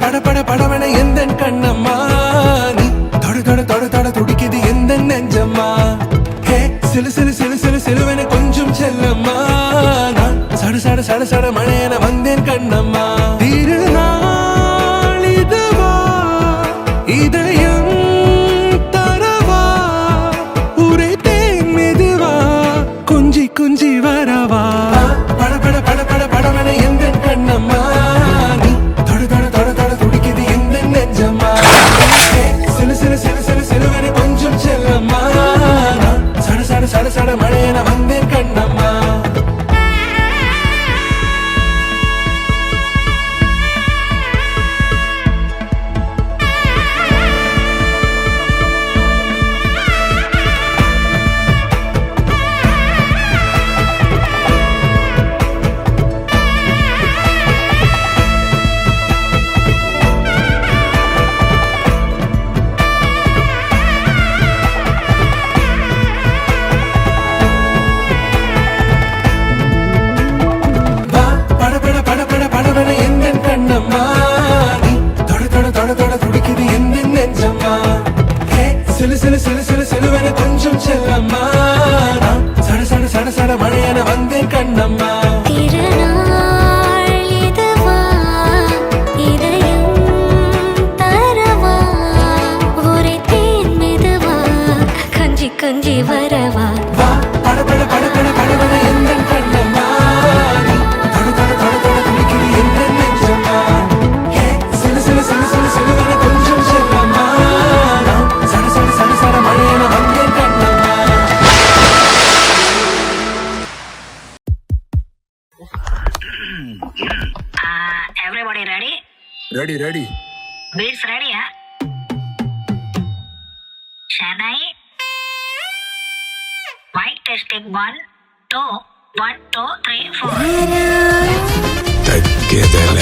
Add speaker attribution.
Speaker 1: பட பட படவன எந்தன் கண்ணம்மா நீ தொட தொட தொட தொட துடிக்குது எந்தன் நெஞ்சம்மா ஹே சிலு சிலு சிலு சிலு சிலுவன கொஞ்சம் செல்லம்மா நான் சட சட சட சட மழையன வந்தேன் கண்ணம்மா திருநாள் இதுவா இதயம் தரவா உரைத்தேன் மெதுவா குஞ்சி குஞ்சி வரவா பட பட பட பட படவன எந்தன் கண்ணம்மா நீ தொட தொட தொட தொட துடிக்குது எந்தன் நெஞ்சம்மா சிலு சிலு சிலு சிலு சிலுவன கொஞ்சம் செல்லம்மா நான் சட சட சட சட மழையன வந்தேன் கண்ணம்மா சிலு சிலு சிலு சிலு சிலுவன கொஞ்சம் செல்லம்மா சட சட சட சட மழையன வந்தேன் கண்ணம்மா
Speaker 2: திருநாள் இதுவா இதயம் தரவா உரைத்தேன் மெதுவா கஞ்சி கஞ்சி வரவா
Speaker 1: பட பட பட பட படவன எந்தன் கண்ணம்மா தொட தொட தொட தொட துடிக்குது எந்தன் நெஞ்சம்மா சிலு சிலு சிலு சிலு சிலுவன கொஞ்சம் செல்லம்மா சட சட சட சட மழையன வந்தேன் Kannamma
Speaker 3: Everybody ready?
Speaker 1: Ready ready
Speaker 3: Beats ready, huh? Chennai. Mic testing 1, 2, 1, 2, 3, 4.
Speaker 1: தக்கதல